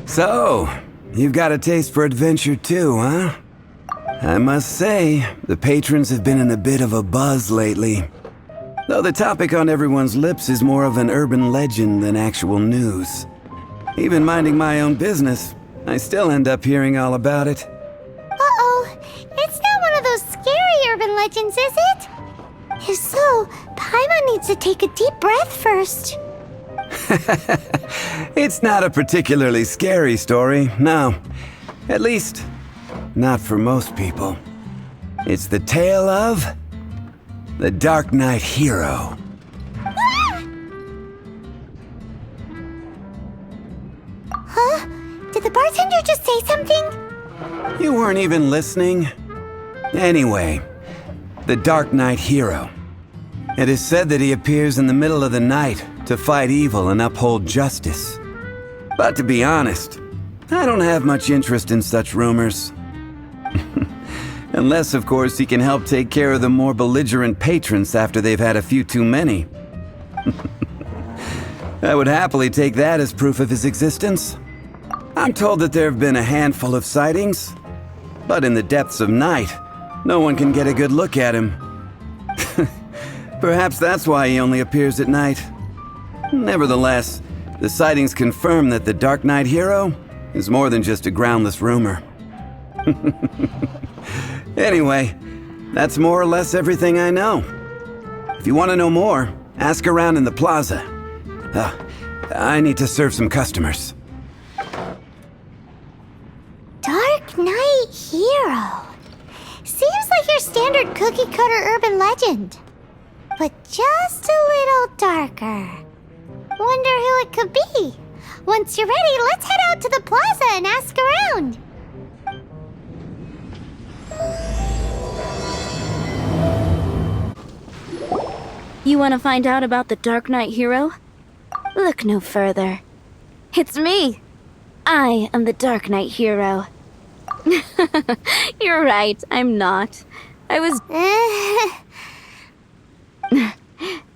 So, you've got a taste for adventure too, huh? I must say, the patrons have been in a bit of a buzz lately. Though the topic on everyone's lips is more of an urban legend than actual news. Even minding my own business, I still end up hearing all about it. Uh-oh, it's not one of those scary urban legends, is it? If so, Paimon needs to take a deep breath first. It's not a particularly scary story, no. At least, not for most people. It's the tale of the Dark Knight Hero. Huh? Did the bartender just say something? You weren't even listening? Anyway, the Dark Knight Hero. It is said that he appears in the middle of the night to fight evil and uphold justice. But to be honest, I don't have much interest in such rumors. Unless, of course, he can help take care of the more belligerent patrons after they've had a few too many. I would happily take that as proof of his existence. I'm told that there have been a handful of sightings, but in the depths of night, no one can get a good look at him. Perhaps that's why he only appears at night. Nevertheless, the sightings confirm that the Dark Knight Hero is more than just a groundless rumor. Anyway, that's more or less everything I know. If you want to know more, ask around in the plaza. I need to serve some customers. Dark Knight Hero. Seems like your standard cookie-cutter urban legend. But just a little darker. Wonder who it could be. Once you're ready, let's head out to the plaza and ask around. You want to find out about the Dark Knight Hero? Look no further. It's me. I am the Dark Knight Hero. You're right, I'm not. I was...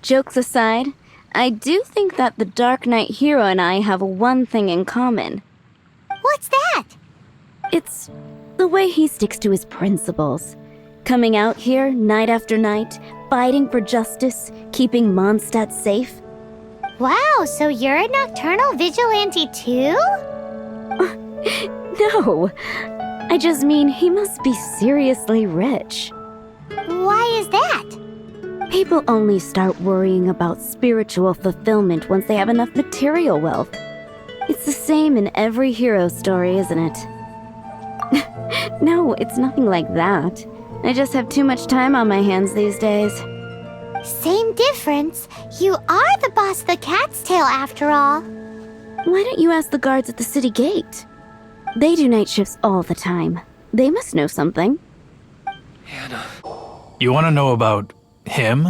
Jokes aside, I do think that the Dark Knight Hero and I have one thing in common. What's that? It's the way he sticks to his principles. Coming out here night after night, fighting for justice, keeping Mondstadt safe. Wow, so you're a nocturnal vigilante too? No, I just mean he must be seriously rich. Why is that? People only start worrying about spiritual fulfillment once they have enough material wealth. It's the same in every hero story, isn't it? No, it's nothing like that. I just have too much time on my hands these days. Same difference. You are the boss of the Cat's Tail after all. Why don't you ask the guards at the city gate? They do night shifts all the time. They must know something. Hannah. You want to know about him?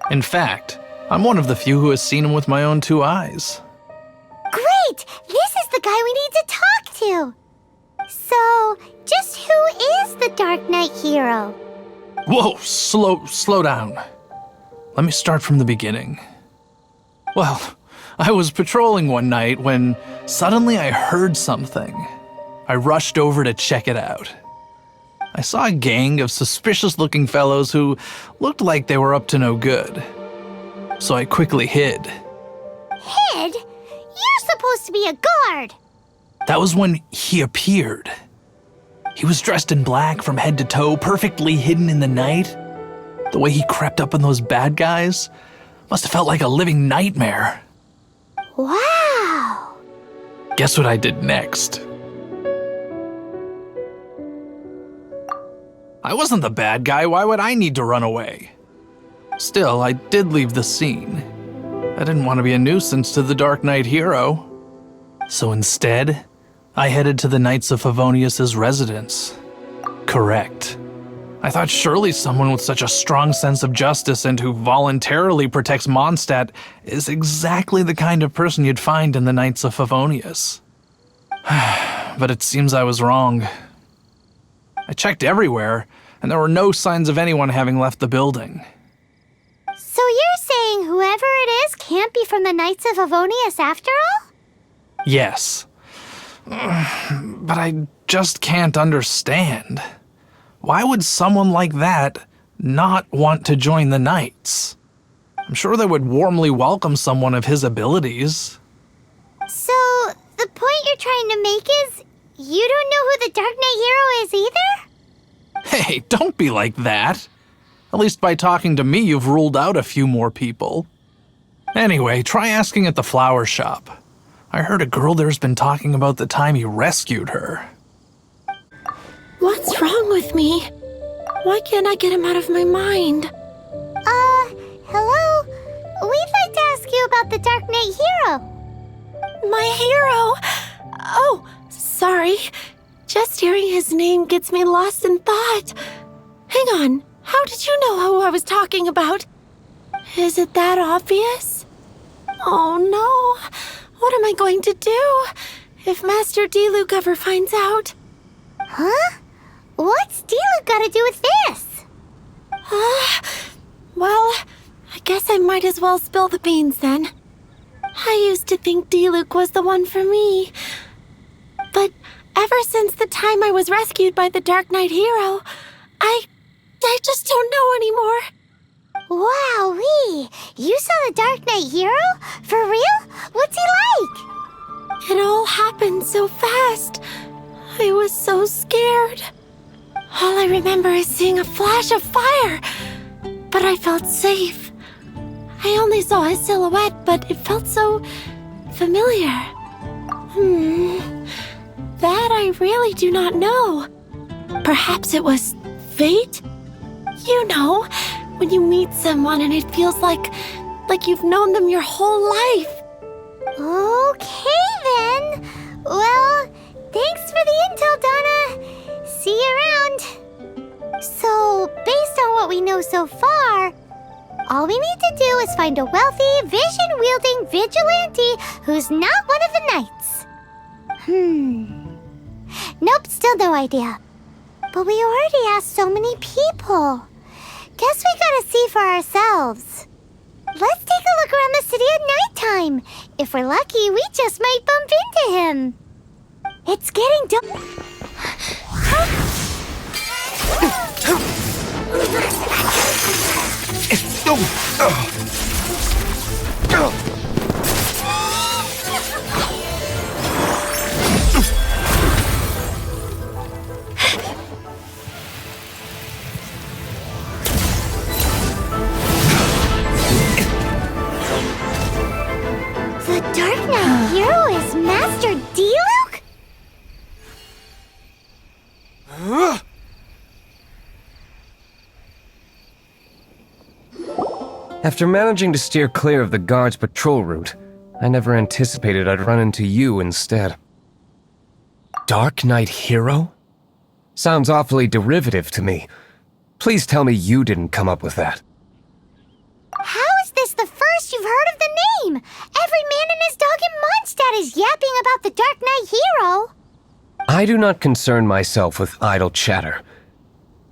In fact, I'm one of the few who has seen him with my own two eyes. Great! This is the guy we need to talk to! So, just who is the Dark Knight Hero? Whoa, slow down. Let me start from the beginning. Well, I was patrolling one night when suddenly I heard something. I rushed over to check it out. I saw a gang of suspicious-looking fellows who looked like they were up to no good. So I quickly hid. Hid? You're supposed to be a guard! That was when he appeared. He was dressed in black from head to toe, perfectly hidden in the night. The way he crept up on those bad guys must have felt like a living nightmare. Wow! Guess what I did next? I wasn't the bad guy, why would I need to run away? Still, I did leave the scene. I didn't want to be a nuisance to the Dark Knight Hero. So instead, I headed to the Knights of Favonius' residence. Correct. I thought surely someone with such a strong sense of justice and who voluntarily protects Mondstadt is exactly the kind of person you'd find in the Knights of Favonius. But it seems I was wrong. I checked everywhere, and there were no signs of anyone having left the building. So you're saying whoever it is can't be from the Knights of Favonius after all? Yes. But I just can't understand. Why would someone like that not want to join the Knights? I'm sure they would warmly welcome someone of his abilities. So, the point you're trying to make is you don't know who the Dark Knight hero is either? Hey, don't be like that. At least by talking to me, you've ruled out a few more people. Anyway, try asking at the flower shop. I heard a girl there's been talking about the time you rescued her. What's wrong with me? Why can't I get him out of my mind? Hello? We'd like to ask you about the Dark Knight hero. My hero? Oh, sorry. Just hearing his name gets me lost in thought. Hang on, how did you know who I was talking about? Is it that obvious? Oh no, what am I going to do if Master Diluc ever finds out? Huh? What's Diluc got to do with this? Well, I guess I might as well spill the beans then. I used to think Diluc was the one for me. But ever since the time I was rescued by the Dark Knight hero, I just don't know anymore. Wowee! You saw the Dark Knight hero? For real? What's he like? It all happened so fast. I was so scared. All I remember is seeing a flash of fire, but I felt safe. I only saw his silhouette, but it felt so familiar. That I really do not know. Perhaps it was fate? You know, when you meet someone and it feels like you've known them your whole life. Okay then. Well, thanks for the intel, Donna. See you around. So, based on what we know so far, all we need to do is find a wealthy, vision-wielding vigilante who's not one of the knights. Nope, still no idea. But we already asked so many people. Guess we gotta see for ourselves. Let's take a look around the city at nighttime. If we're lucky, we just might bump into him. It's getting dark. The Dark Knight hero is Master Diluc? After managing to steer clear of the guard's patrol route, I never anticipated I'd run into you instead. Dark Knight hero? Sounds awfully derivative to me. Please tell me you didn't come up with that. How is this the first you've heard of the name? Every man and his dog in Mondstadt is yapping about the Dark Knight hero. I do not concern myself with idle chatter.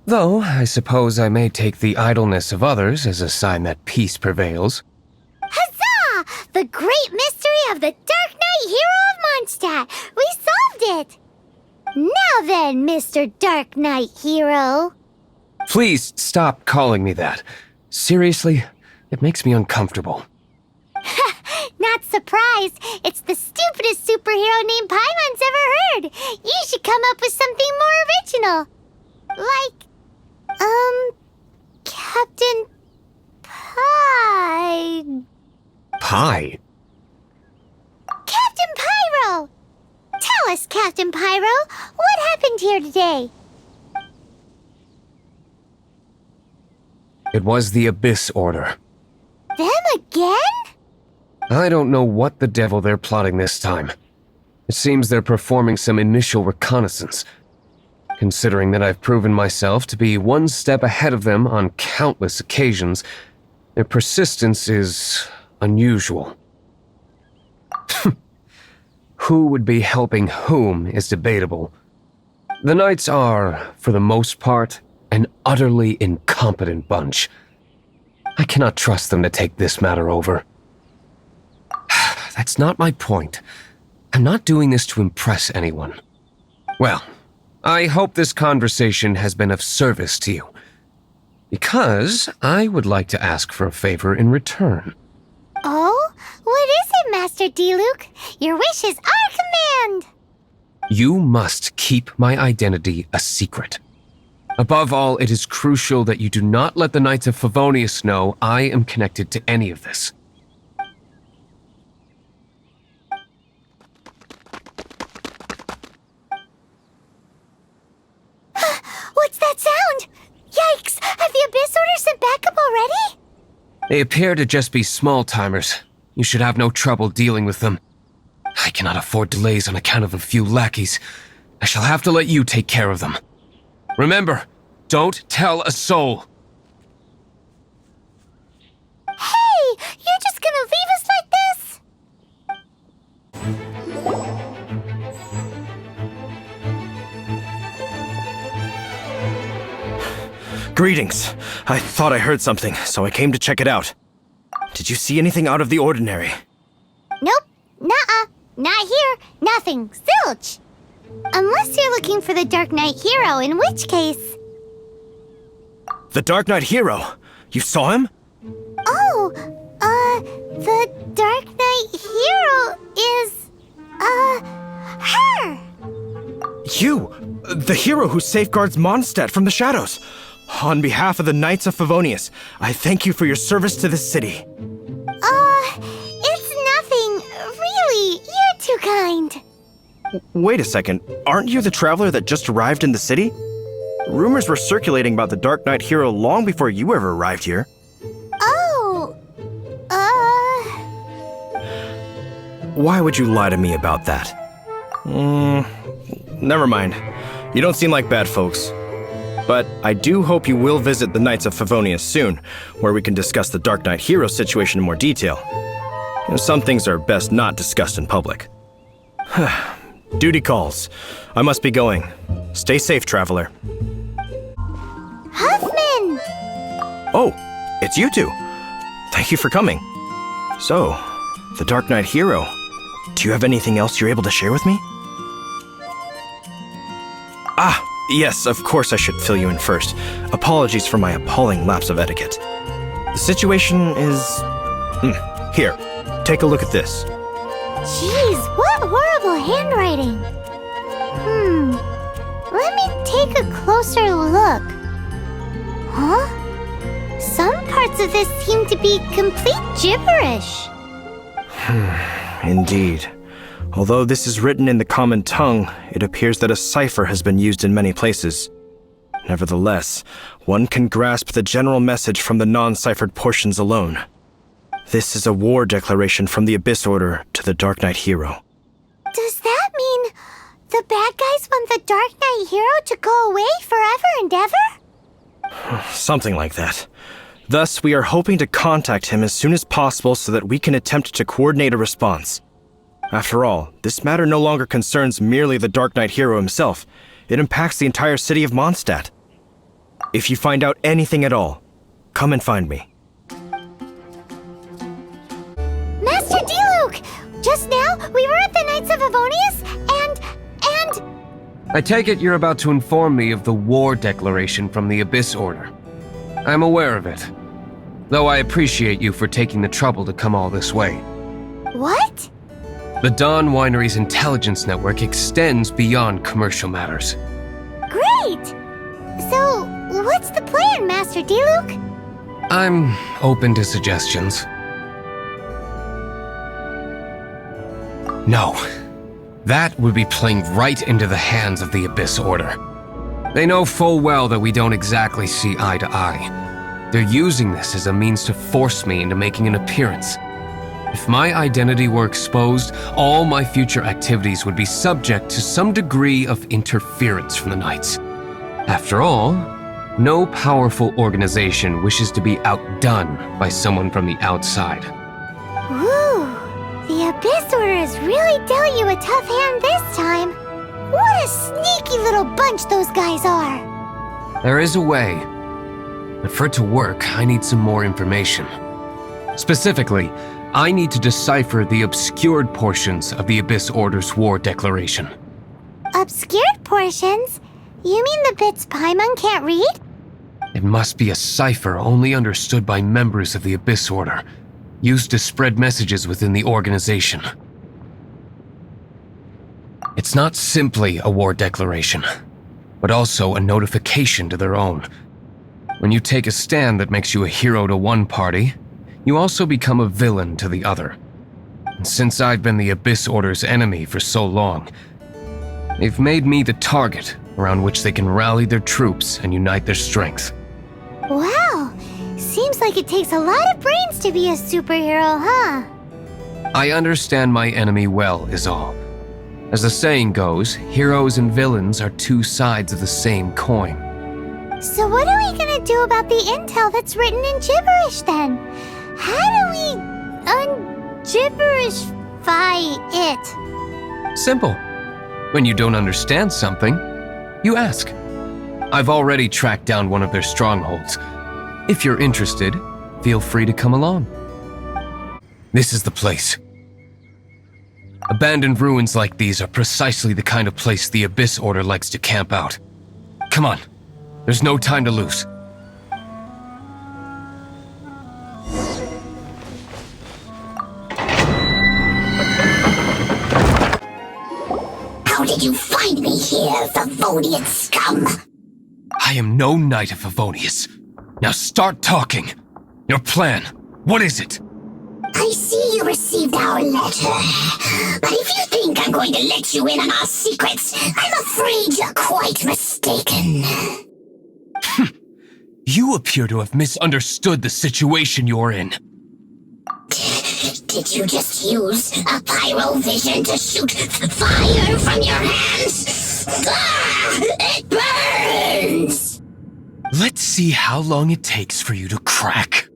Though, I suppose I may take the idleness of others as a sign that peace prevails. Huzzah! The great mystery of the Dark Knight hero of Mondstadt! We solved it! Now then, Mr. Dark Knight hero. Please stop calling me that. Seriously, it makes me uncomfortable. Not surprised. It's the stupidest superhero name Paimon's ever heard. You should come up with something more original. Like, Captain Pie. Pie? Captain Pyro! Tell us, Captain Pyro, what happened here today? It was the Abyss Order. Them again? I don't know what the devil they're plotting this time. It seems they're performing some initial reconnaissance. Considering that I've proven myself to be one step ahead of them on countless occasions, their persistence is unusual. Who would be helping whom is debatable. The Knights are, for the most part, an utterly incompetent bunch. I cannot trust them to take this matter over. That's not my point. I'm not doing this to impress anyone. Well, I hope this conversation has been of service to you. Because I would like to ask for a favor in return. Oh? What is it, Master D-Luke? Your wish is our command! You must keep my identity a secret. Above all, it is crucial that you do not let the Knights of Favonius know I am connected to any of this. What's that sound? Yikes! Have the Abyss Order sent backup already? They appear to just be small-timers. You should have no trouble dealing with them. I cannot afford delays on account of a few lackeys. I shall have to let you take care of them. Remember, don't tell a soul. Hey! You're just gonna leave us like this? Greetings. I thought I heard something, so I came to check it out. Did you see anything out of the ordinary? Nope. Nuh-uh. Not here. Nothing. Zilch. Unless you're looking for the Dark Knight hero, in which case... The Dark Knight hero? You saw him? Oh, the Dark Knight hero is, her! You! The hero who safeguards Mondstadt from the shadows. On behalf of the Knights of Favonius, I thank you for your service to this city. It's nothing. Really, you're too kind. Wait a second, aren't you the traveler that just arrived in the city? Rumors were circulating about the Dark Knight hero long before you ever arrived here. Oh, Why would you lie to me about that? Never mind. You don't seem like bad folks. But I do hope you will visit the Knights of Favonius soon, where we can discuss the Dark Knight hero situation in more detail. Some things are best not discussed in public. Duty calls. I must be going. Stay safe, traveler. Huffman! Oh, it's you two. Thank you for coming. So, the Dark Knight hero. Do you have anything else you're able to share with me? Ah, yes, of course I should fill you in first. Apologies for my appalling lapse of etiquette. The situation is... Here, take a look at this. Jeez, what horrible handwriting. Let me take a closer look. Huh? Some parts of this seem to be complete gibberish. Indeed. Although this is written in the common tongue, it appears that a cipher has been used in many places. Nevertheless, one can grasp the general message from the non-ciphered portions alone. This is a war declaration from the Abyss Order to the Dark Knight hero. Does that mean the bad guys want the Dark Knight hero to go away forever and ever? Something like that. Thus, we are hoping to contact him as soon as possible so that we can attempt to coordinate a response. After all, this matter no longer concerns merely the Dark Knight hero himself. It impacts the entire city of Mondstadt. If you find out anything at all, come and find me. Master D-Luke! Just now, we were at the Knights of Favonius, and... I take it you're about to inform me of the war declaration from the Abyss Order. I'm aware of it, though I appreciate you for taking the trouble to come all this way. What? The Dawn Winery's intelligence network extends beyond commercial matters. Great! So, what's the plan, Master D-Luke? I'm open to suggestions. No. That would be playing right into the hands of the Abyss Order. They know full well that we don't exactly see eye to eye. They're using this as a means to force me into making an appearance. If my identity were exposed, all my future activities would be subject to some degree of interference from the Knights. After all, no powerful organization wishes to be outdone by someone from the outside. Woo! The Abyss Order has really dealt you a tough hand this time. What a sneaky little bunch those guys are! There is a way, but for it to work, I need some more information. Specifically, I need to decipher the obscured portions of the Abyss Order's war declaration. Obscured portions? You mean the bits Paimon can't read? It must be a cipher only understood by members of the Abyss Order, used to spread messages within the organization. It's not simply a war declaration, but also a notification to their own. When you take a stand that makes you a hero to one party, you also become a villain to the other. And since I've been the Abyss Order's enemy for so long, they've made me the target around which they can rally their troops and unite their strength. Wow, seems like it takes a lot of brains to be a superhero, huh? I understand my enemy well, is all. As the saying goes, heroes and villains are two sides of the same coin. So what are we gonna do about the intel that's written in gibberish then? How do we un-gibberishify it? Simple. When you don't understand something, you ask. I've already tracked down one of their strongholds. If you're interested, feel free to come along. This is the place. Abandoned ruins like these are precisely the kind of place the Abyss Order likes to camp out. Come on, there's no time to lose. How did you find me here, Favonian scum? I am no knight of Favonius. Now start talking. Your plan, what is it? I see you received our letter. But if you think I'm going to let you in on our secrets, I'm afraid you're quite mistaken. You appear to have misunderstood the situation you're in. Did you just use a pyro vision to shoot fire from your hands? Ah, it burns! Let's see how long it takes for you to crack.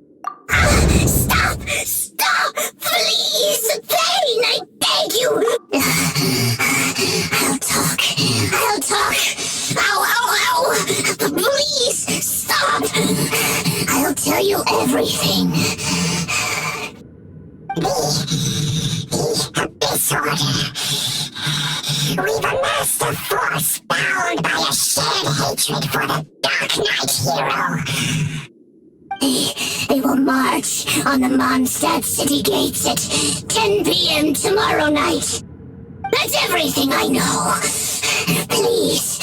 Stop! Stop! Please! Pain, I beg you! I'll talk. I'll talk. Ow, ow, ow! Please, stop! I'll tell you everything. The Abyss Order. We've amassed a force bound by a shared hatred for the Dark Knight hero. They will march on the Mondstadt city gates at 10 p.m. tomorrow night. That's everything I know. Please,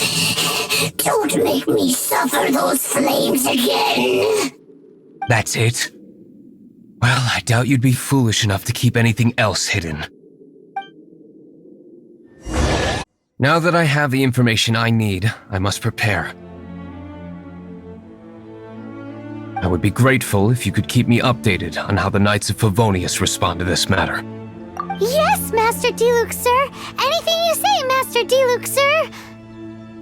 don't make me suffer those flames again. That's it? Well, I doubt you'd be foolish enough to keep anything else hidden. Now that I have the information I need, I must prepare. I would be grateful if you could keep me updated on how the Knights of Favonius respond to this matter. Yes, Master Diluc, sir. Anything you say, Master Diluc, sir.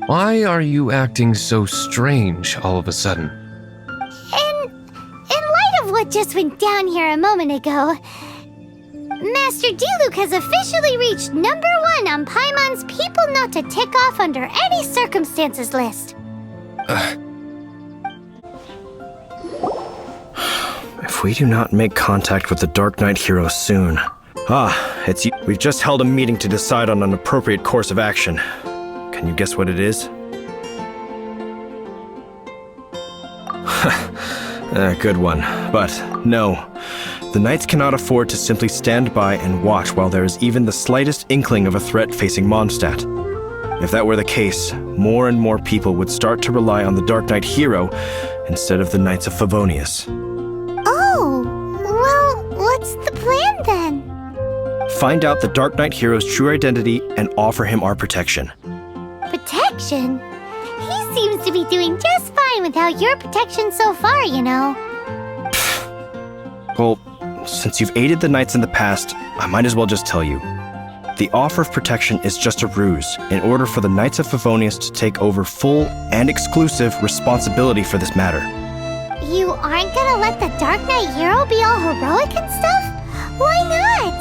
Why are you acting so strange all of a sudden? In light of what just went down here a moment ago, Master Diluc has officially reached #1 on Paimon's People Not to Tick Off Under Any Circumstances list. If we do not make contact with the Dark Knight hero soon... it's you. We've just held a meeting to decide on an appropriate course of action. Can you guess what it is? Good one. But no. The Knights cannot afford to simply stand by and watch while there is even the slightest inkling of a threat facing Mondstadt. If that were the case, more and more people would start to rely on the Dark Knight hero instead of the Knights of Favonius. Oh, well, what's the plan then? Find out the Dark Knight hero's true identity and offer him our protection. Protection? He seems to be doing just fine without your protection so far, you know. Well, since you've aided the Knights in the past, I might as well just tell you. The offer of protection is just a ruse in order for the Knights of Favonius to take over full and exclusive responsibility for this matter. You aren't gonna let the Dark Knight hero be all heroic and stuff? Why not?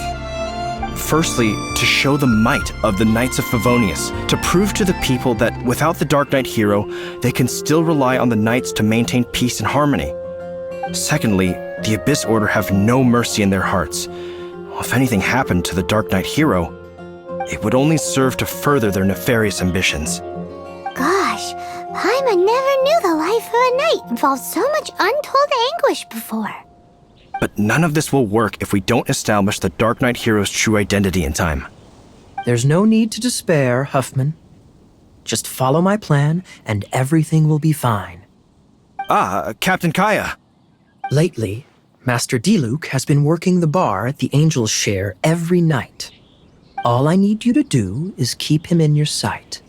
Firstly, to show the might of the Knights of Favonius, to prove to the people that without the Dark Knight hero, they can still rely on the Knights to maintain peace and harmony. Secondly, The Abyss Order have no mercy in their hearts. If anything happened to the Dark Knight hero, it would only serve to further their nefarious ambitions. Gosh, Paimon never knew the life of a knight involved so much untold anguish before. But none of this will work if we don't establish the Dark Knight hero's true identity in time. There's no need to despair, Huffman. Just follow my plan, and everything will be fine. Ah, Captain Kaya. Lately, Master Diluc has been working the bar at the Angel's Share every night. All I need you to do is keep him in your sight.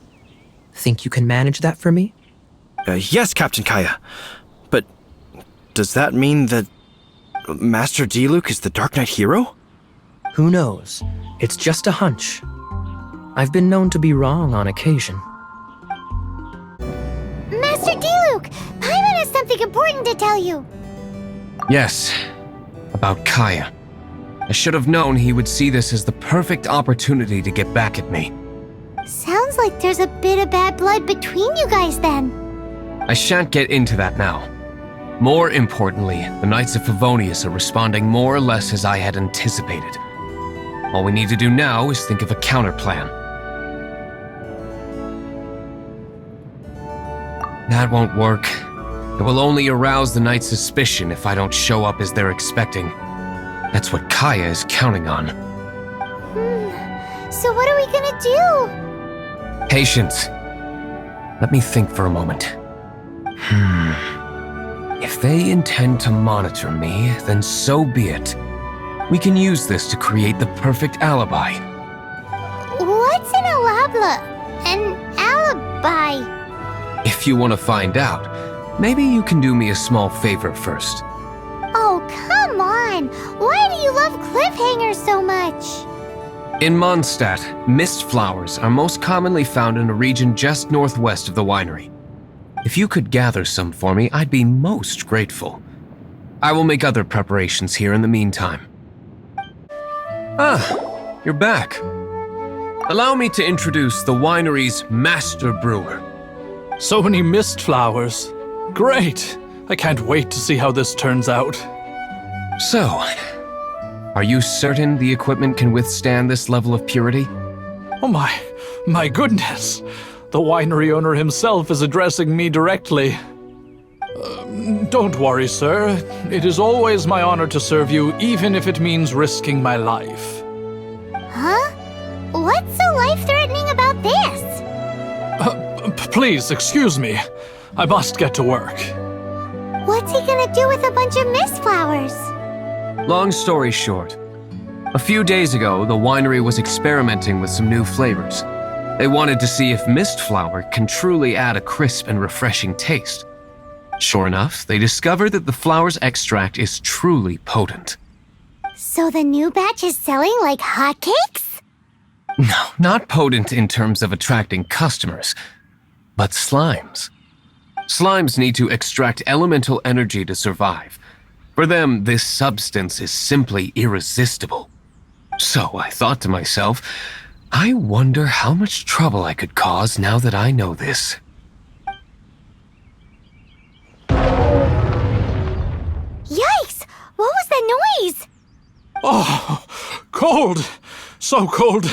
Think you can manage that for me? Yes, Captain Kaya. But does that mean that Master Diluc is the Dark Knight hero? Who knows? It's just a hunch. I've been known to be wrong on occasion. Master Diluc, Paimon has something important to tell you. Yes, about Kaya. I should have known he would see this as the perfect opportunity to get back at me. Sounds like there's a bit of bad blood between you guys then. I shan't get into that now. More importantly, the Knights of Favonius are responding more or less as I had anticipated. All we need to do now is think of a counterplan. That won't work. It will only arouse the Knights' suspicion if I don't show up as they're expecting. That's what Kaya is counting on. So what are we gonna do? Patience. Let me think for a moment. If they intend to monitor me, then so be it. We can use this to create the perfect alibi. What's an alabla? An alibi? If you want to find out, maybe you can do me a small favor first. Oh, come on! Why do you love cliffhangers so much? In Mondstadt, mist flowers are most commonly found in a region just northwest of the winery. If you could gather some for me, I'd be most grateful. I will make other preparations here in the meantime. Ah, you're back. Allow me to introduce the winery's master brewer. So many mist flowers. Great! I can't wait to see how this turns out. So, are you certain the equipment can withstand this level of purity? Oh my goodness! The winery owner himself is addressing me directly. Don't worry, sir. It is always my honor to serve you, even if it means risking my life. Huh? What's so life-threatening about this? Please, excuse me. I must get to work. What's he gonna do with a bunch of mist flowers? Long story short, a few days ago, the winery was experimenting with some new flavors. They wanted to see if mist flower can truly add a crisp and refreshing taste. Sure enough, they discovered that the flower's extract is truly potent. So the new batch is selling like hotcakes? No, not potent in terms of attracting customers, but slimes. Slimes need to extract elemental energy to survive. For them, this substance is simply irresistible. So I thought to myself, I wonder how much trouble I could cause now that I know this. Yikes! What was that noise? Oh, cold! So cold!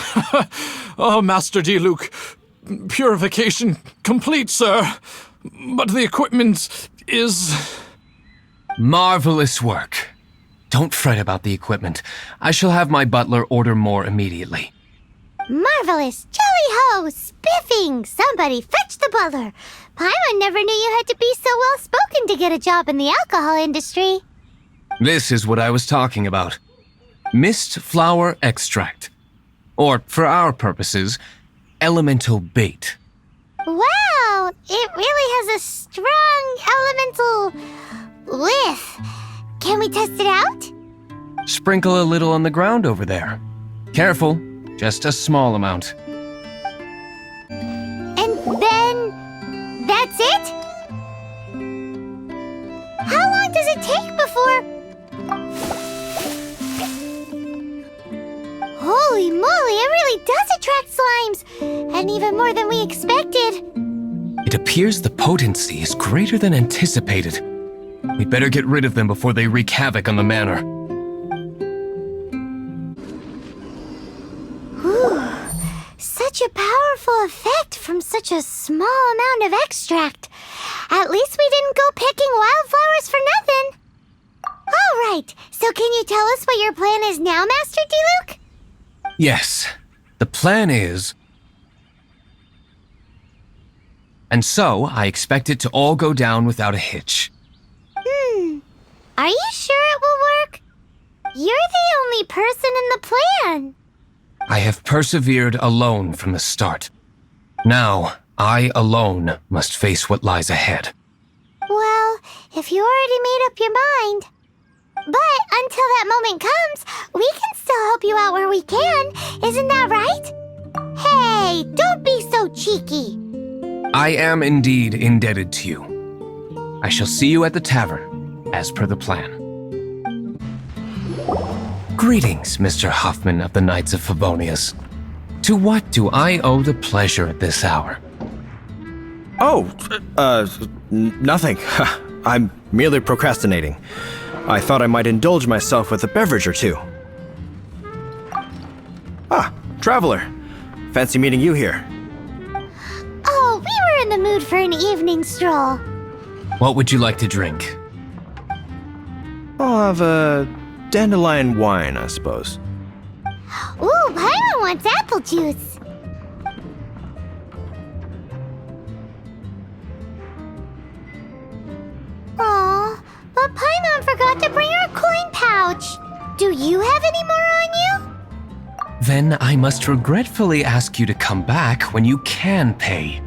Oh, Master Diluc, purification complete, sir. But the equipment is... Marvelous work. Don't fret about the equipment. I shall have my butler order more immediately. Marvelous! Jolly-ho! Spiffing! Somebody fetch the butler! Paimon never knew you had to be so well-spoken to get a job in the alcohol industry. This is what I was talking about. Mist flower extract. Or, for our purposes, elemental bait. Wow! It really has a strong elemental whiff. Can we test it out? Sprinkle a little on the ground over there. Careful, just a small amount. And then... that's it? How long does it take before... Holy moly, it really does attract slimes! And even more than we expected. It appears the potency is greater than anticipated. We'd better get rid of them before they wreak havoc on the manor. Such a powerful effect from such a small amount of extract. At least we didn't go picking wildflowers for nothing. All right, so can you tell us what your plan is now, Master D-Luke? Yes, the plan is... And so, I expect it to all go down without a hitch. Are you sure it will work? You're the only person in the plan. I have persevered alone from the start. Now, I alone must face what lies ahead. Well, if you already made up your mind. But until that moment comes, we can still help you out where we can. Isn't that right? Hey, don't be so cheeky. I am indeed indebted to you. I shall see you at the tavern, as per the plan. Greetings, Mr. Huffman of the Knights of Favonius. To what do I owe the pleasure at this hour? Oh, nothing. I'm merely procrastinating. I thought I might indulge myself with a beverage or two. Ah, traveler. Fancy meeting you here. Oh, we were in the mood for an evening stroll. What would you like to drink? I'll have a dandelion wine, I suppose. Ooh, Paimon wants apple juice. Aw, but Paimon forgot to bring her coin pouch. Do you have any more on you? Then I must regretfully ask you to come back when you can pay.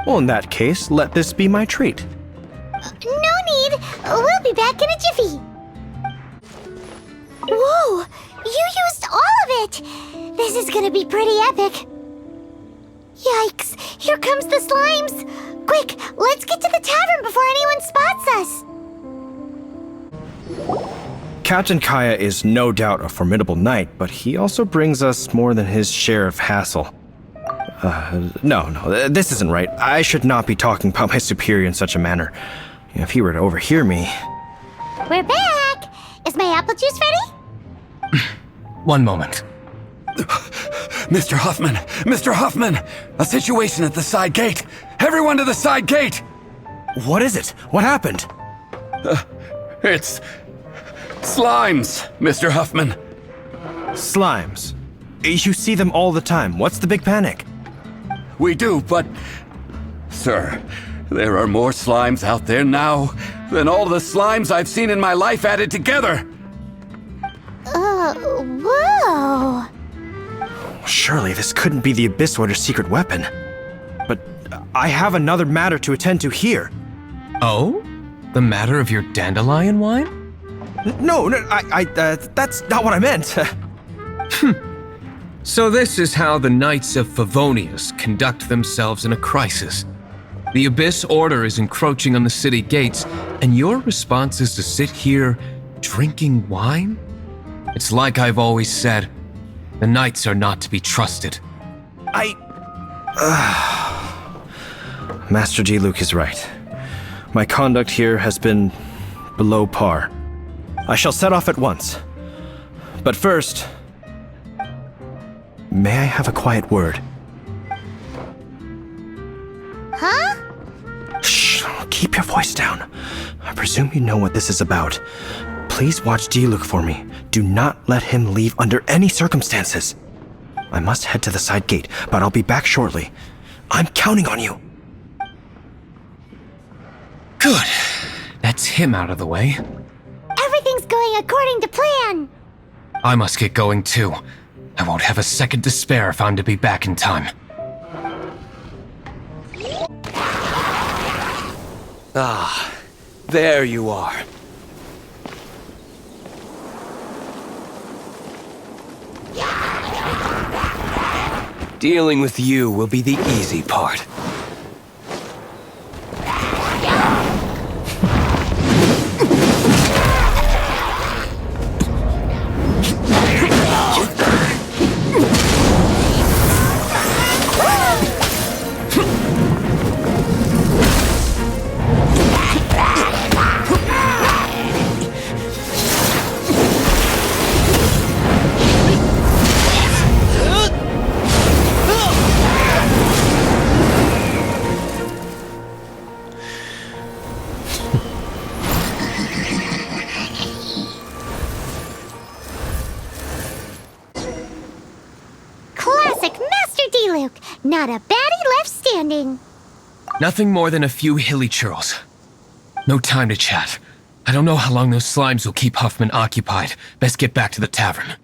Well, in that case, let this be my treat. No need. We'll be back in a jiffy. Whoa! You used all of it! This is gonna be pretty epic. Yikes! Here comes the slimes! Quick, let's get to the tavern before anyone spots us! Captain Kaya is no doubt a formidable knight, but he also brings us more than his share of hassle. No, this isn't right. I should not be talking about my superior in such a manner. If he were to overhear me... We're back! Is my apple juice ready? One moment. Mr. Huffman! Mr. Huffman! A situation at the side gate! Everyone to the side gate! What is it? What happened? It's... slimes, Mr. Huffman. Slimes. You see them all the time. What's the big panic? We do, but... Sir, there are more slimes out there now than all the slimes I've seen in my life added together! Whoa! Surely this couldn't be the Abyss Order's secret weapon. But I have another matter to attend to here. Oh? The matter of your dandelion wine? No, that's not what I meant. So this is how the Knights of Favonius conduct themselves in a crisis. The Abyss Order is encroaching on the city gates, and your response is to sit here drinking wine? It's like I've always said, the Knights are not to be trusted. Master D-Luke is right. My conduct here has been below par. I shall set off at once. But first, may I have a quiet word? Huh? Shh, keep your voice down. I presume you know what this is about. Please watch D-Luke for me. Do not let him leave under any circumstances. I must head to the side gate, but I'll be back shortly. I'm counting on you. Good. That's him out of the way. Everything's going according to plan. I must get going too. I won't have a second to spare if I'm to be back in time. Ah, there you are. Dealing with you will be the easy part. D-Luke. Not a baddie left standing. Nothing more than a few hilly churls. No time to chat. I don't know how long those slimes will keep Huffman occupied. Best get back to the tavern.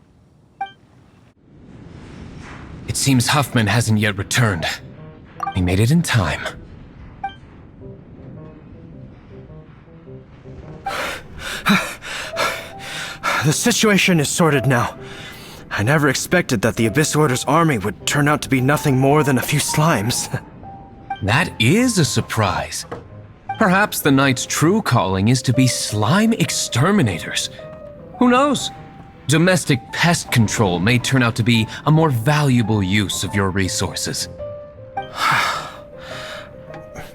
It seems Huffman hasn't yet returned. He made it in time. The situation is sorted now. I never expected that the Abyss Order's army would turn out to be nothing more than a few slimes. That is a surprise. Perhaps the Knight's true calling is to be slime exterminators. Who knows? Domestic pest control may turn out to be a more valuable use of your resources.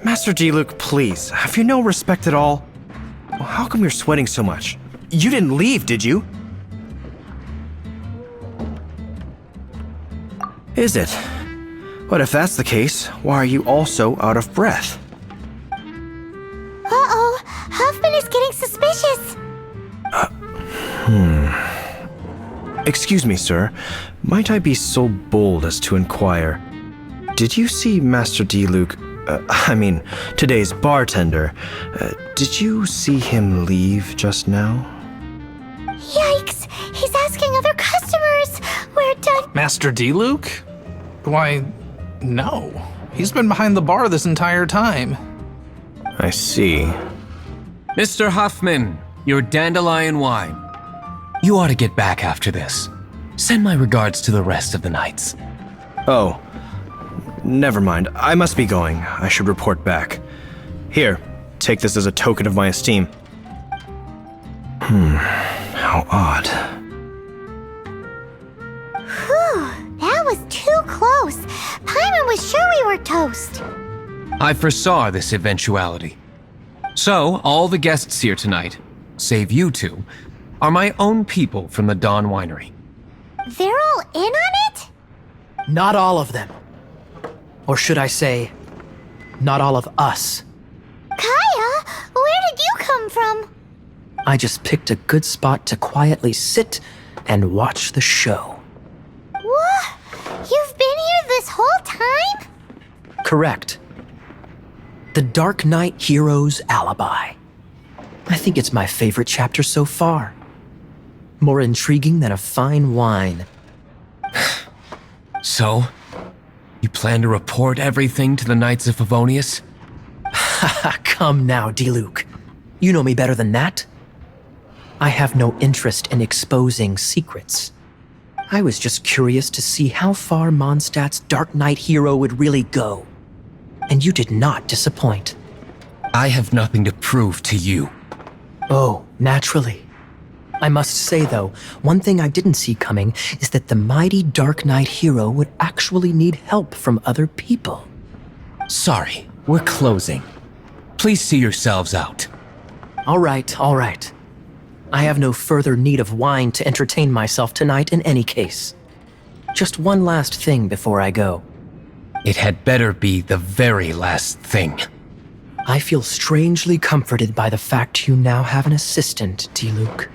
Master D-Luke, please, have you no respect at all? How come you're sweating so much? You didn't leave, did you? Is it? But if that's the case, why are you also out of breath? Uh-oh, Huffman is getting suspicious. Excuse me, sir. Might I be so bold as to inquire? Did you see Master D-Luke, today's bartender? Did you see him leave just now? Yikes, he's asking other customers. We're done. Master D-Luke? Why, no. He's been behind the bar this entire time. I see. Mr. Huffman, your dandelion wine. You ought to get back after this. Send my regards to the rest of the knights. Oh, never mind. I must be going. I should report back. Here, take this as a token of my esteem. How odd. Whew, that was too close. Paimon was sure we were toast. I foresaw this eventuality. So, all the guests here tonight, save you two, are my own people from the Dawn Winery. They're all in on it? Not all of them. Or should I say, not all of us. Kaya, where did you come from? I just picked a good spot to quietly sit and watch the show. What? You've been here this whole time? Correct. The Dark Knight Hero's Alibi. I think it's my favorite chapter so far. More intriguing than a fine wine. So, you plan to report everything to the Knights of Favonius? Come now, D-Luke. You know me better than that. I have no interest in exposing secrets. I was just curious to see how far Mondstadt's Dark Knight hero would really go. And you did not disappoint. I have nothing to prove to you. Oh, naturally. I must say, though, one thing I didn't see coming is that the mighty Dark Knight hero would actually need help from other people. Sorry, we're closing. Please see yourselves out. All right, all right. I have no further need of wine to entertain myself tonight in any case. Just one last thing before I go. It had better be the very last thing. I feel strangely comforted by the fact you now have an assistant, D-Luke.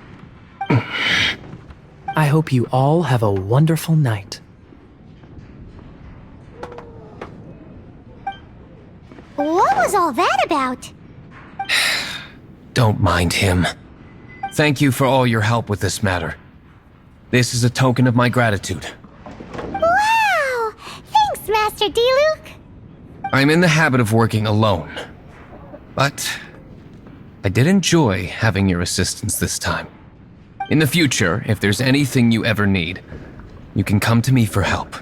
I hope you all have a wonderful night. What was all that about? Don't mind him. Thank you for all your help with this matter. This is a token of my gratitude. Wow! Thanks, Master D-Luke. I'm in the habit of working alone, but I did enjoy having your assistance this time. In the future, if there's anything you ever need, you can come to me for help.